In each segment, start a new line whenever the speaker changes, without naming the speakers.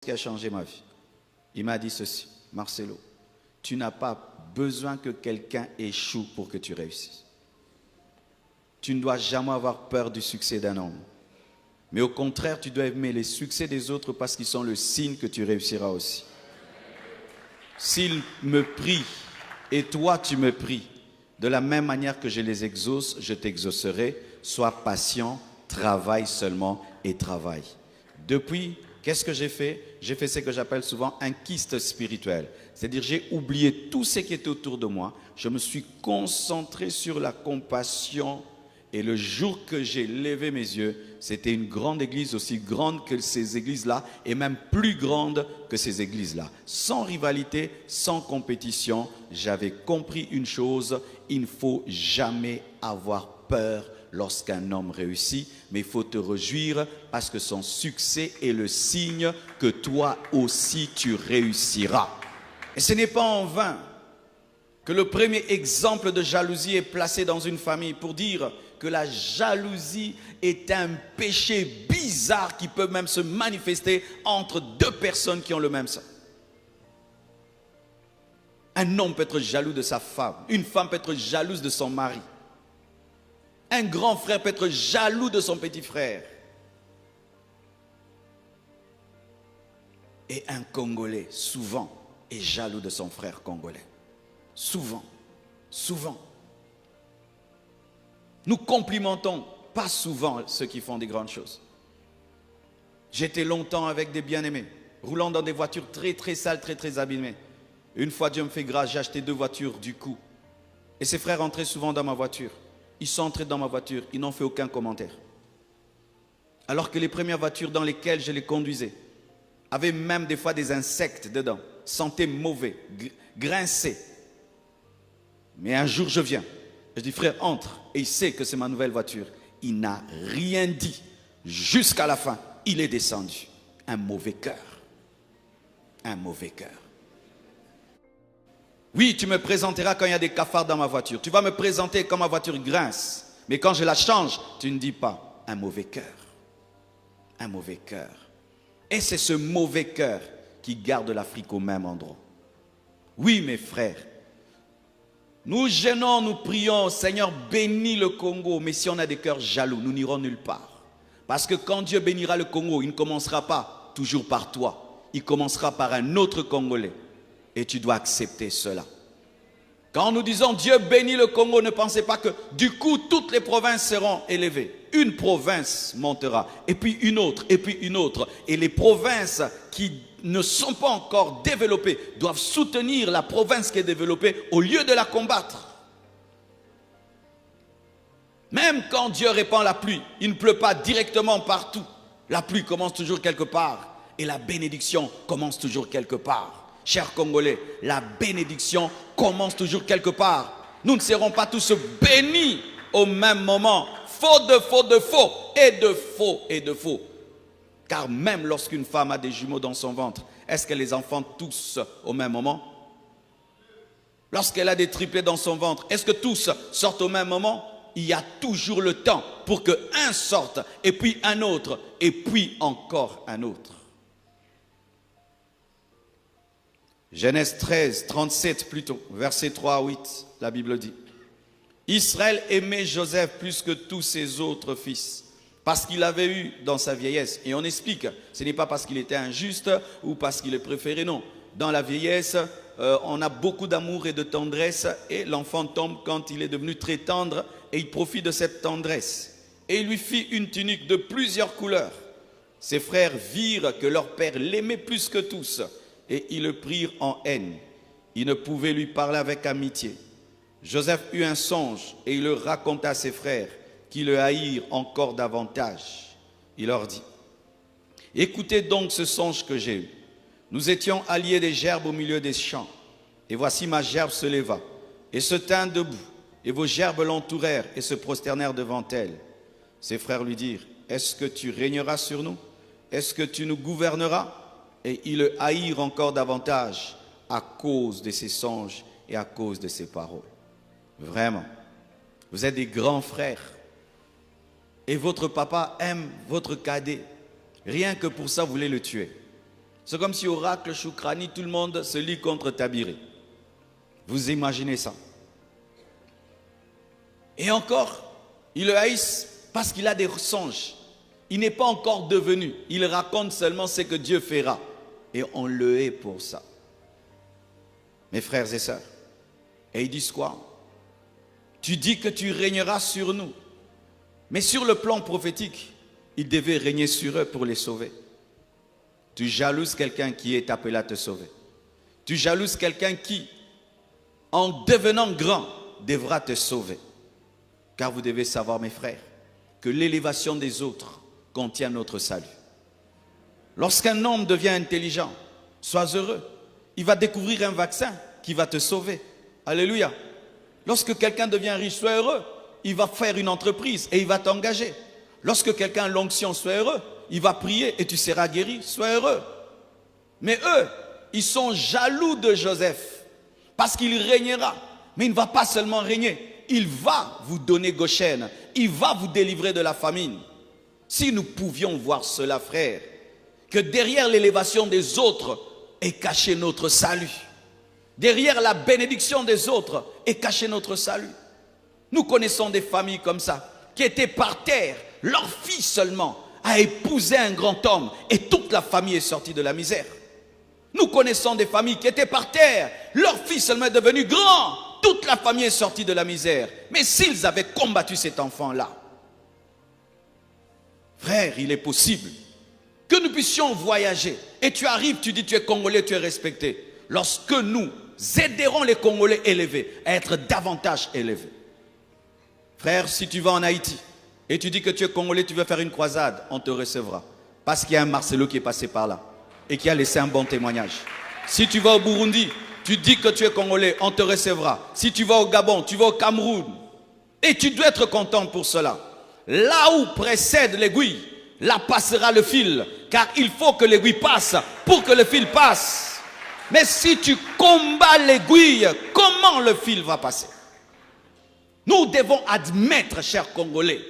qui a changé ma vie. Il m'a dit ceci: Marcelo, tu n'as pas besoin que quelqu'un échoue pour que tu réussisses. Tu ne dois jamais avoir peur du succès d'un homme. Mais au contraire, tu dois aimer les succès des autres parce qu'ils sont le signe que tu réussiras aussi. S'ils me prient et toi tu me pries, de la même manière que je les exauce, je t'exaucerai. Sois patient, travaille seulement et travaille. Depuis, qu'est-ce que j'ai fait? J'ai fait ce que j'appelle souvent un kyste spirituel. C'est-à-dire j'ai oublié tout ce qui était autour de moi. Je me suis concentré sur la compassion. Et le jour que j'ai levé mes yeux, c'était une grande église, aussi grande que ces églises-là, et même plus grande que ces églises-là. Sans rivalité, sans compétition, j'avais compris une chose: il ne faut jamais avoir peur lorsqu'un homme réussit, mais il faut te réjouir parce que son succès est le signe que toi aussi tu réussiras. Et ce n'est pas en vain que le premier exemple de jalousie est placé dans une famille pour dire que la jalousie est un péché bizarre qui peut même se manifester entre deux personnes qui ont le même sang. Un homme peut être jaloux de sa femme, une femme peut être jalouse de son mari. Un grand frère peut être jaloux de son petit frère. Et un Congolais, souvent, est jaloux de son frère congolais. Souvent, souvent. Nous complimentons pas souvent ceux qui font des grandes choses. J'étais longtemps avec des bien-aimés, roulant dans des voitures très très sales, très très abîmées. Une fois, Dieu me fait grâce, j'ai acheté 2 voitures du coup. Et ces frères entraient souvent dans ma voiture. Ils sont entrés dans ma voiture, ils n'ont fait aucun commentaire. Alors que les premières voitures dans lesquelles je les conduisais avaient même des fois des insectes dedans, sentaient mauvais, grinçaient. Mais un jour je viens, je dis: frère, entre. Et il sait que c'est ma nouvelle voiture. Il n'a rien dit jusqu'à la fin. Il est descendu. Un mauvais cœur. Un mauvais cœur. Oui, tu me présenteras quand il y a des cafards dans ma voiture. Tu vas me présenter quand ma voiture grince. Mais quand je la change, tu ne dis pas: un mauvais cœur. Un mauvais cœur. Et c'est ce mauvais cœur qui garde l'Afrique au même endroit. Oui, mes frères. Nous gênons, nous prions: Seigneur, bénis le Congo. Mais si on a des cœurs jaloux, nous n'irons nulle part. Parce que quand Dieu bénira le Congo, il ne commencera pas toujours par toi. Il commencera par un autre Congolais. Et tu dois accepter cela. Quand nous disons Dieu bénit le Congo, ne pensez pas que du coup toutes les provinces seront élevées. Une province montera, et puis une autre, et puis une autre. Et les provinces qui ne sont pas encore développées doivent soutenir la province qui est développée au lieu de la combattre. Même quand Dieu répand la pluie, il ne pleut pas directement partout. La pluie commence toujours quelque part et la bénédiction commence toujours quelque part. Chers Congolais, la bénédiction commence toujours quelque part. Nous ne serons pas tous bénis au même moment. Faux de faux de faux et de faux et de faux. Car même lorsqu'une femme a des jumeaux dans son ventre, est-ce que les enfants tous au même moment? Lorsqu'elle a des triplés dans son ventre, est-ce que tous sortent au même moment? Il y a toujours le temps pour qu'un sorte, et puis un autre, et puis encore un autre. Genèse 13, 37 plutôt, versets 3 à 8, la Bible dit: Israël aimait Joseph plus que tous ses autres fils, parce qu'il avait eu dans sa vieillesse. Et on explique, ce n'est pas parce qu'il était injuste ou parce qu'il est préféré, non. Dans la vieillesse, on a beaucoup d'amour et de tendresse, et l'enfant tombe quand il est devenu très tendre, et il profite de cette tendresse. Et il lui fit une tunique de plusieurs couleurs. Ses frères virent que leur père l'aimait plus que tous, et ils le prirent en haine. Ils ne pouvaient lui parler avec amitié. Joseph eut un songe, et il le raconta à ses frères, qui le haïrent encore davantage. Il leur dit: écoutez donc ce songe que j'ai eu. Nous étions alliés des gerbes au milieu des champs. Et voici ma gerbe se leva et se tint debout. Et vos gerbes l'entourèrent et se prosternèrent devant elle. Ses frères lui dirent: est-ce que tu régneras sur nous? Est-ce que tu nous gouverneras? Et ils le haïrent encore davantage à cause de ses songes et à cause de ses paroles. Vraiment, vous êtes des grands frères. Et votre papa aime votre cadet. Rien que pour ça, vous voulez le tuer. C'est comme si Oracle, Choukrani, tout le monde se lie contre Tabiré. Vous imaginez ça? Et encore, ils le haïssent parce qu'il a des songes. Il n'est pas encore devenu. Il raconte seulement ce que Dieu fera. Et on le hait pour ça. Mes frères et sœurs. Et ils disent quoi? Tu dis que tu régneras sur nous. Mais sur le plan prophétique, il devait régner sur eux pour les sauver. Tu jalouses quelqu'un qui est appelé à te sauver. Tu jalouses quelqu'un qui, en devenant grand, devra te sauver. Car vous devez savoir, mes frères, que l'élévation des autres contient notre salut. Lorsqu'un homme devient intelligent, sois heureux. Il va découvrir un vaccin qui va te sauver. Alléluia. Lorsque quelqu'un devient riche, sois heureux. Il va faire une entreprise et il va t'engager. Lorsque quelqu'un a l'onction, sois heureux. Il va prier et tu seras guéri. Sois heureux. Mais eux, ils sont jaloux de Joseph parce qu'il régnera. Mais il ne va pas seulement régner. Il va vous donner Goshen. Il va vous délivrer de la famine. Si nous pouvions voir cela, frère, que derrière l'élévation des autres est caché notre salut. Derrière la bénédiction des autres est caché notre salut. Nous connaissons des familles comme ça, qui étaient par terre. Leur fille seulement a épousé un grand homme et toute la famille est sortie de la misère. Nous connaissons des familles qui étaient par terre. Leur fils seulement est devenu grand. Toute la famille est sortie de la misère. Mais s'ils avaient combattu cet enfant-là, frère, il est possible que nous puissions voyager. Et tu arrives, tu dis tu es Congolais, tu es respecté. Lorsque nous aiderons les Congolais élevés à être davantage élevés. Frère, si tu vas en Haïti et tu dis que tu es Congolais, tu veux faire une croisade, on te recevra. Parce qu'il y a un Marcelo qui est passé par là et qui a laissé un bon témoignage. Si tu vas au Burundi, tu dis que tu es Congolais, on te recevra. Si tu vas au Gabon, tu vas au Cameroun. Et tu dois être content pour cela. Là où précède l'aiguille, là passera le fil. Car il faut que l'aiguille passe pour que le fil passe. Mais si tu combats l'aiguille, comment le fil va passer? Nous devons admettre, chers Congolais,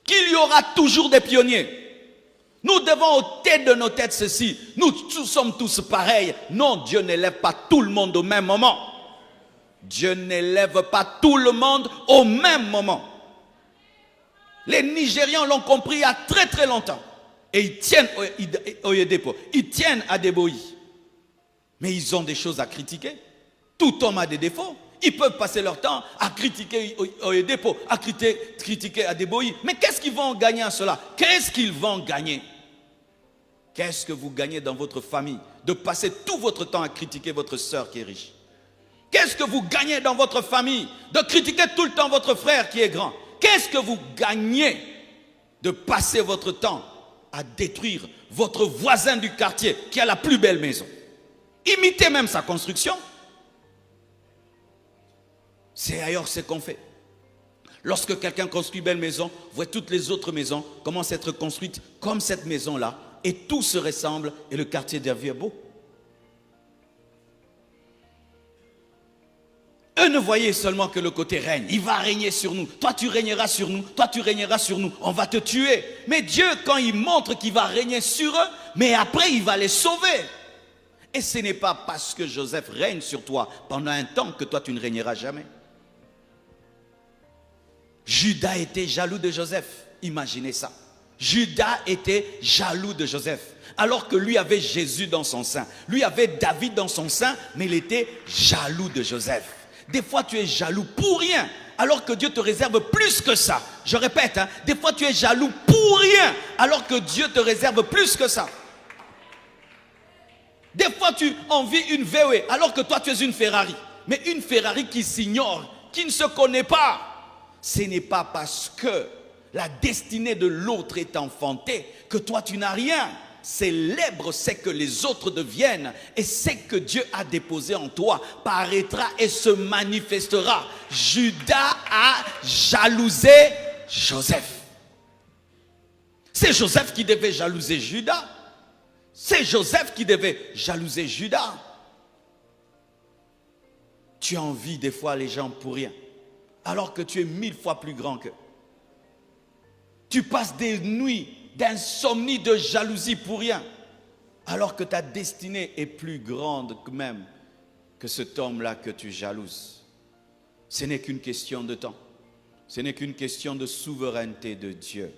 qu'il y aura toujours des pionniers. Nous devons ôter de nos têtes ceci. Nous sommes tous pareils. Non, Dieu n'élève pas tout le monde au même moment. Dieu n'élève pas tout le monde au même moment. Les Nigérians l'ont compris il y a très très longtemps. Et ils tiennent au Yedepo. Ils tiennent à Deboï. Mais ils ont des choses à critiquer. Tout homme a des défauts. Ils peuvent passer leur temps à critiquer Oyedepo, à critiquer Adeboyi. Mais qu'est-ce qu'ils vont gagner à cela? Qu'est-ce qu'ils vont gagner? Qu'est-ce que vous gagnez dans votre famille de passer tout votre temps à critiquer votre sœur qui est riche? Qu'est-ce que vous gagnez dans votre famille de critiquer tout le temps votre frère qui est grand? Qu'est-ce que vous gagnez de passer votre temps à détruire votre voisin du quartier qui a la plus belle maison? Imitez même sa construction. C'est ailleurs ce qu'on fait. Lorsque quelqu'un construit une belle maison, vous voyez toutes les autres maisons commencent à être construites comme cette maison-là. Et tout se ressemble et le quartier devient beau. Eux ne voyaient seulement que le côté règne. Il va régner sur nous. Toi tu régneras sur nous. Toi tu régneras sur nous. On va te tuer. Mais Dieu, quand il montre qu'il va régner sur eux, mais après il va les sauver. Et ce n'est pas parce que Joseph règne sur toi pendant un temps que toi tu ne régneras jamais. Judas était jaloux de Joseph. Imaginez ça. Judas était jaloux de Joseph. Alors que lui avait Jésus dans son sein. Lui avait David dans son sein, mais il était jaloux de Joseph. Des fois tu es jaloux pour rien, alors que Dieu te réserve plus que ça. Je répète, des fois tu es jaloux pour rien, alors que Dieu te réserve plus que ça. Des fois tu envies une VW, alors que toi tu es une Ferrari. Mais une Ferrari qui s'ignore, qui ne se connaît pas. Ce n'est pas parce que la destinée de l'autre est enfantée que toi tu n'as rien. Célèbre ce que les autres deviennent et ce que Dieu a déposé en toi paraîtra et se manifestera. Judas a jalousé Joseph. C'est Joseph qui devait jalouser Judas. C'est Joseph qui devait jalouser Judas. Tu envies des fois les gens pour rien, alors que tu es 1000 fois plus grand qu'eux. Tu passes des nuits d'insomnie, de jalousie pour rien. Alors que ta destinée est plus grande que même que cet homme-là que tu jalouses. Ce n'est qu'une question de temps. Ce n'est qu'une question de souveraineté de Dieu.